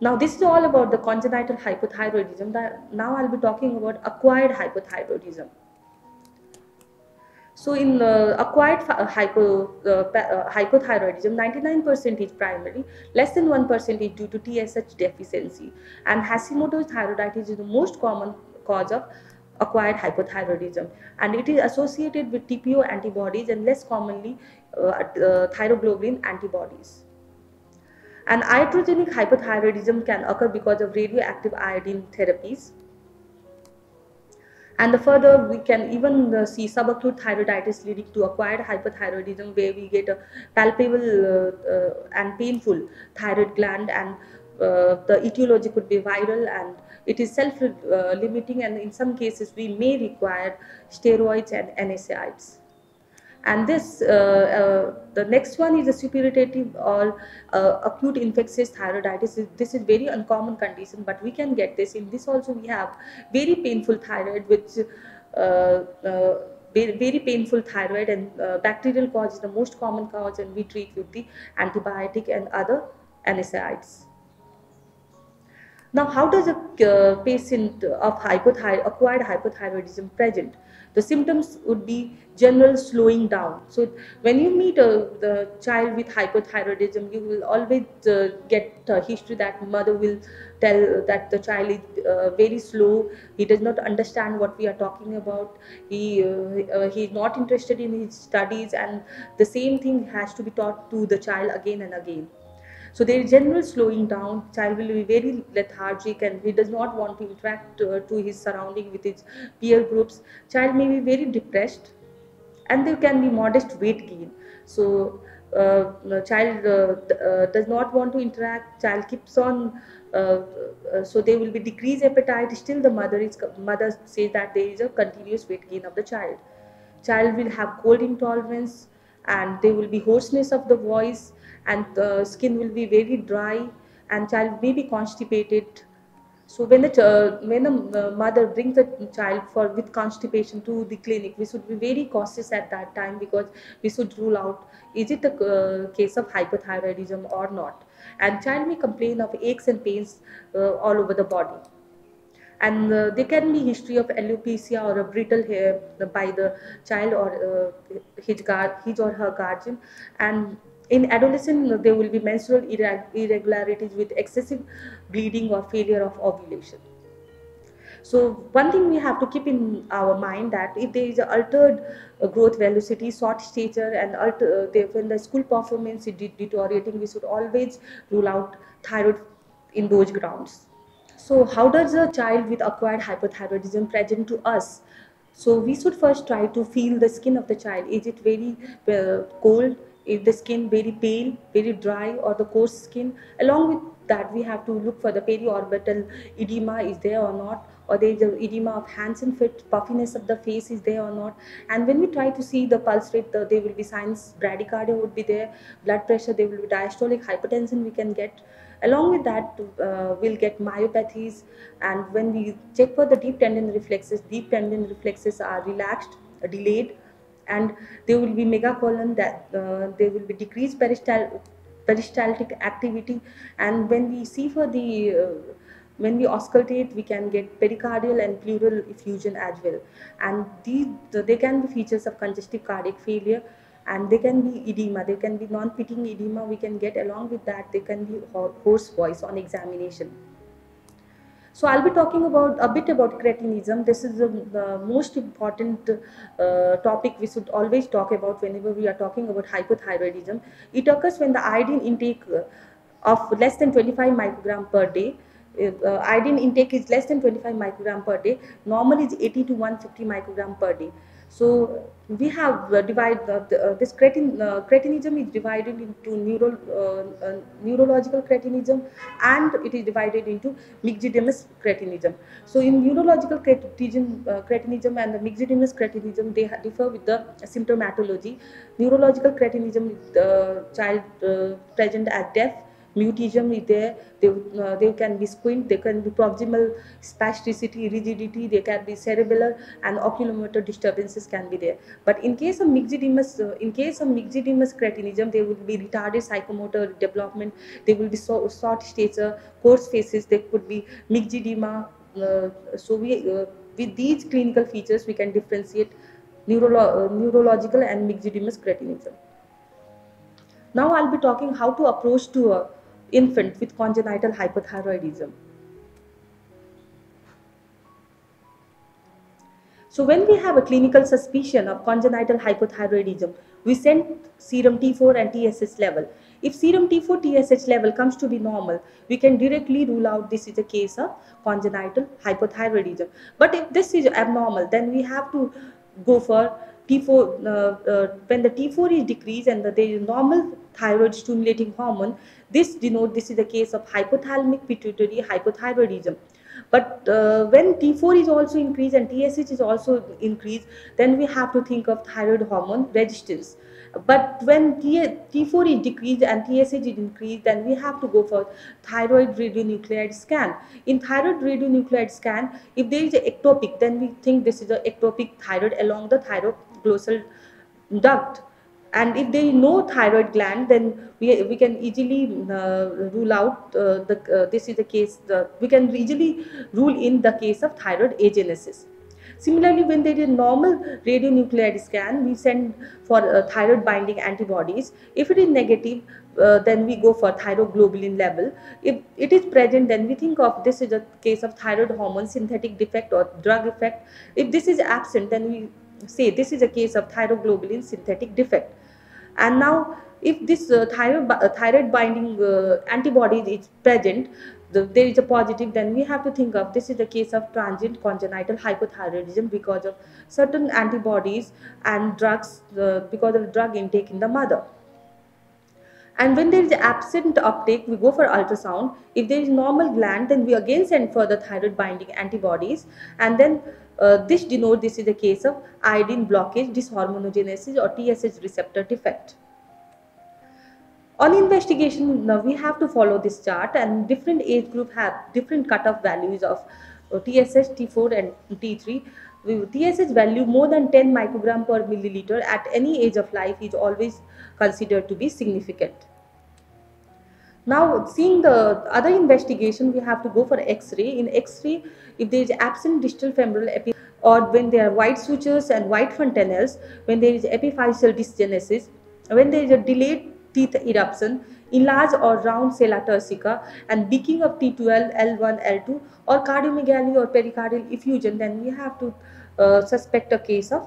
Now this is all about the congenital hypothyroidism. Now I'll be talking about acquired hypothyroidism. So in hypothyroidism, 99% is primary, less than 1% is due to TSH deficiency, and Hashimoto's thyroiditis is the most common cause of acquired hypothyroidism, and it is associated with TPO antibodies and less commonly thyroglobulin antibodies. And iatrogenic hypothyroidism can occur because of radioactive iodine therapies. And the further we can even see subacute thyroiditis leading to acquired hyperthyroidism, where we get a palpable and painful thyroid gland, and the etiology could be viral, and it is self-limiting, and in some cases we may require steroids and NSAIDs. And the next one is a suppurative or acute infectious thyroiditis. This is very uncommon condition, but we can get this. In this also we have very painful thyroid, which very painful thyroid, and bacterial cause is the most common cause, and we treat with the antibiotic and other NSAIDs. Now, how does a patient of acquired hypothyroidism present? The symptoms would be general slowing down. So, when you meet the child with hypothyroidism, you will always get a history that mother will tell that the child is very slow. He does not understand what we are talking about. He is not interested in his studies, and the same thing has to be taught to the child again and again. So there is general slowing down. Child will be very lethargic, and he does not want to interact to his surrounding with his peer groups. Child may be very depressed, and there can be modest weight gain. So the child does not want to interact. Child keeps on. So there will be decreased appetite. Still, the mother says that there is a continuous weight gain of the child. Child will have cold intolerance, and there will be hoarseness of the voice, and the skin will be very dry, and child may be constipated. So when a mother brings the child for with constipation to the clinic, we should be very cautious at that time, because we should rule out, is it a case of hypothyroidism or not. And child may complain of aches and pains all over the body. And there can be history of alopecia or a brittle hair by the child or his or her guardian. And in adolescent, there will be menstrual irregularities with excessive bleeding or failure of ovulation. So one thing we have to keep in our mind, that if there is a altered growth velocity, short stature, and when the school performance is deteriorating, we should always rule out thyroid in those grounds. So how does a child with acquired hypothyroidism present to us? So we should first try to feel the skin of the child. Is it very cold? Is the skin very pale, very dry, or the coarse skin? Along with that, we have to look for the periorbital edema is there or not, or there is a edema of hands and feet, puffiness of the face is there or not. And when we try to see the pulse rate, there will be signs, bradycardia would be there, blood pressure, there will be diastolic hypertension we can get. Along with that, we'll get myopathies, and when we check for the deep tendon reflexes are relaxed, delayed, and there will be megacolon, that there will be decreased peristaltic activity. And when we see for the when we auscultate, we can get pericardial and pleural effusion as well. And they can be features of congestive cardiac failure, and they can be edema, there can be non-pitting edema we can get. Along with that, there can be hoarse voice on examination. So I'll be talking about a bit about cretinism. This is the most important topic we should always talk about whenever we are talking about hypothyroidism. It occurs when the iodine intake of less than 25 microgram per day. Iodine intake is less than 25 microgram per day. Normal is 80 to 150 microgram per day. So we have this cretinism is divided into neurological cretinism, and it is divided into myxoidous cretinism. So in neurological cretinism and the myxoidous cretinism, they differ with the symptomatology. Neurological cretinism is the child present as deaf, mutism is there, they can be squint, they can be proximal spasticity, rigidity, they can be cerebellar, and oculomotor disturbances can be there. But in case of myxodemus cretinism, there will be retarded psychomotor development, there will be short stature, coarse faces, there could be myxedema. With these clinical features, we can differentiate neurological and myxodemus cretinism. Now I'll be talking how to approach to a infant with congenital hypothyroidism. So when we have a clinical suspicion of congenital hypothyroidism, we send serum T4 and TSH level. If serum T4 TSH level comes to be normal, we can directly rule out this is a case of congenital hypothyroidism. But if this is abnormal, then we have to go for T4. When the T4 is decreased and there is normal thyroid stimulating hormone, this denotes this is a case of hypothalamic pituitary hypothyroidism. But when T4 is also increased and TSH is also increased, then we have to think of thyroid hormone resistance. But when T4 is decreased and TSH is increased, then we have to go for thyroid radionuclide scan. In thyroid radionuclide scan, if there is an ectopic, then we think this is an ectopic thyroid along the thyroglossal duct. And if there is no thyroid gland, then we can easily rule out this is the case. We can easily rule in the case of thyroid agenesis. Similarly, when there is normal radionuclide scan, we send for thyroid binding antibodies. If it is negative, then we go for thyroglobulin level. If it is present, then we think of this is a case of thyroid hormone synthetic defect or drug effect. If this is absent, then we say this is a case of thyroglobulin synthetic defect. And now, if this thyroid binding antibodies is present, there is a positive, then we have to think of this is a case of transient congenital hypothyroidism because of certain antibodies and drugs, because of drug intake in the mother. And when there is absent uptake, we go for ultrasound. If there is normal gland, then we again send for the thyroid binding antibodies, and then this denotes this is a case of iodine blockage dyshormonogenesis or TSH receptor defect. On investigation, now we have to follow this chart, and different age group have different cutoff values of TSH, T4 and T3. TSH value more than 10 microgram per milliliter at any age of life is always considered to be significant. Now, seeing the other investigation, we have to go for X-ray. In X-ray, if there is absent distal femoral or when there are white sutures and white fontanelles, when there is epiphyseal dysgenesis, when there is a delayed teeth eruption, enlarged or round sella turcica, and beaking of T12, L1, L2, or cardiomegaly or pericardial effusion, then we have to suspect a case of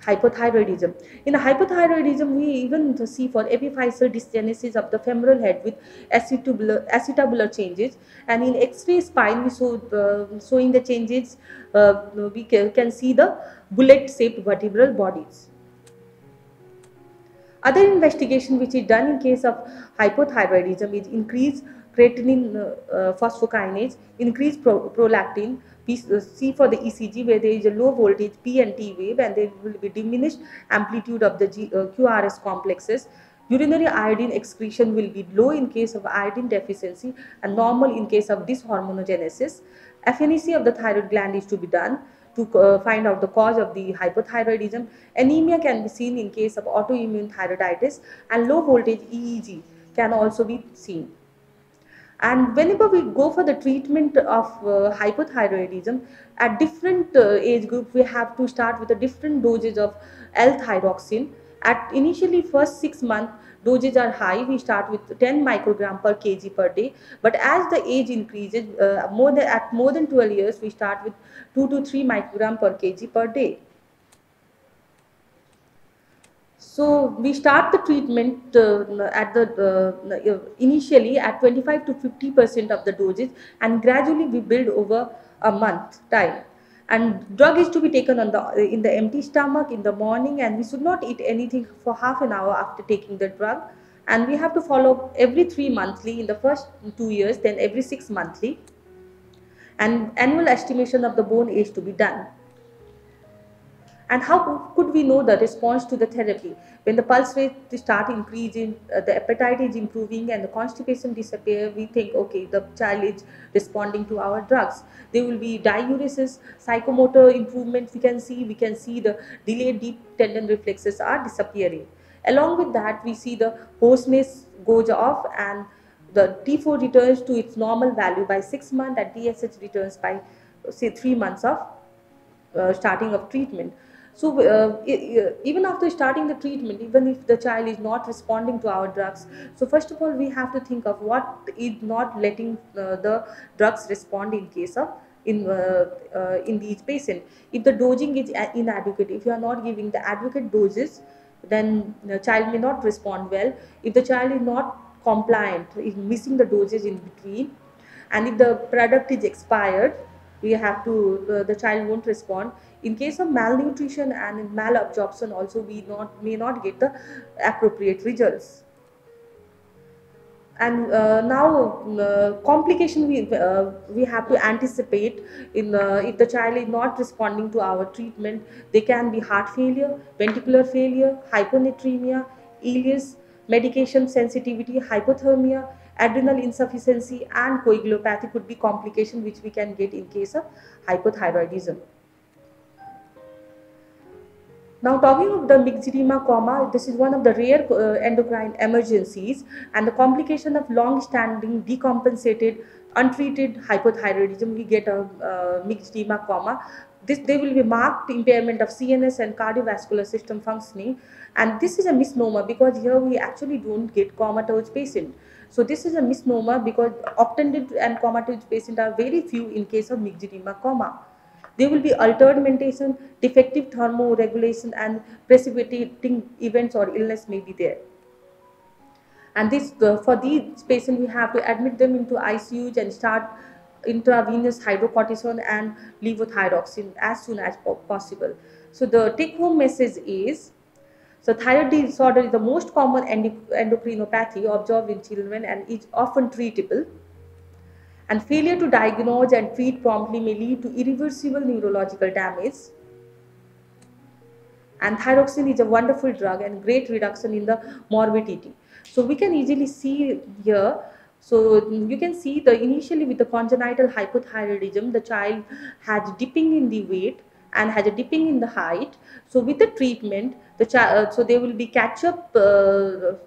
hypothyroidism. In hypothyroidism, we even see for epiphyseal dysgenesis of the femoral head with acetabular changes, and in X-ray spine we showing the changes. We can see the bullet-shaped vertebral bodies. Other investigation which is done in case of hypothyroidism is increased creatinine phosphokinase, increased prolactin. See for the ECG where there is a low voltage P and T wave, and there will be diminished amplitude of the QRS complexes. Urinary iodine excretion will be low in case of iodine deficiency and normal in case of dyshormonogenesis. FNEC of the thyroid gland is to be done to find out the cause of the hypothyroidism. Anemia can be seen in case of autoimmune thyroiditis, and low voltage EEG can also be seen. And whenever we go for the treatment of hypothyroidism, at different age group, we have to start with a different dosage of L-thyroxine. At initially first 6 months, doses are high. We start with 10 microgram per kg per day. But as the age increases, at more than 12 years, we start with 2 to 3 microgram per kg per day. So we start the treatment initially at 25 to 50% of the dosage, and gradually we build over a month time. And drug is to be taken in the empty stomach in the morning, and we should not eat anything for half an hour after taking the drug. And we have to follow every 3 monthly in the first 2 years, then every 6 monthly. And annual estimation of the bone age to be done. And how could we know the response to the therapy? When the pulse rate start increasing, the appetite is improving, and the constipation disappear, we think, okay, the child is responding to our drugs. There will be diuresis, psychomotor improvements. We can see the delayed deep tendon reflexes are disappearing. Along with that, we see the hoarseness goes off, and the T4 returns to its normal value by 6 months, and TSH returns by say 3 months of starting of treatment. So even after starting the treatment, even if the child is not responding to our drugs, so first of all we have to think of what is not letting the drugs respond in case of in these patients. If the dosing is inadequate, if you are not giving the adequate doses, then the child may not respond well. If the child is not compliant, is missing the doses in between, and if the product is expired, we have to the child won't respond. In case of malnutrition and in malabsorption also, we not may not get the appropriate results. And now complication we have to anticipate in if the child is not responding to our treatment. They can be heart failure, ventricular failure, hyponatremia, ileus, medication sensitivity, hypothermia, adrenal insufficiency, and coagulopathy could be complication which we can get in case of hypothyroidism. Now, talking of the myxedema coma, this is one of the rare endocrine emergencies, and the complication of long-standing decompensated, untreated hypothyroidism, we get a myxedema coma. There will be marked impairment of CNS and cardiovascular system functioning, and this is a misnomer because here we actually don't get comatose patient. So this is a misnomer because obtunded and comatose patients are very few in case of myxedema coma. There will be altered mentation, defective thermoregulation, and precipitating events or illness may be there. And this for these patients, we have to admit them into ICUs and start intravenous hydrocortisone and levothyroxine as soon as possible. So the take-home message is, so thyroid disorder is the most common endocrinopathy observed in children and is often treatable. And failure to diagnose and treat promptly may lead to irreversible neurological damage. And thyroxine is a wonderful drug and great reduction in the morbidity. So we can easily see here. So you can see the initially with the congenital hypothyroidism, the child has dipping in the weight and has a dipping in the height. So with the treatment, the child so there will be catch up growth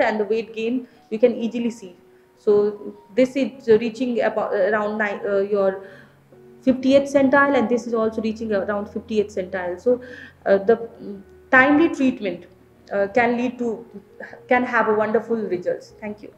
and the weight gain. You can easily see. So this is reaching about around your 50th centile, and this is also reaching around 50th centile. So the timely treatment can have a wonderful results. Thank you.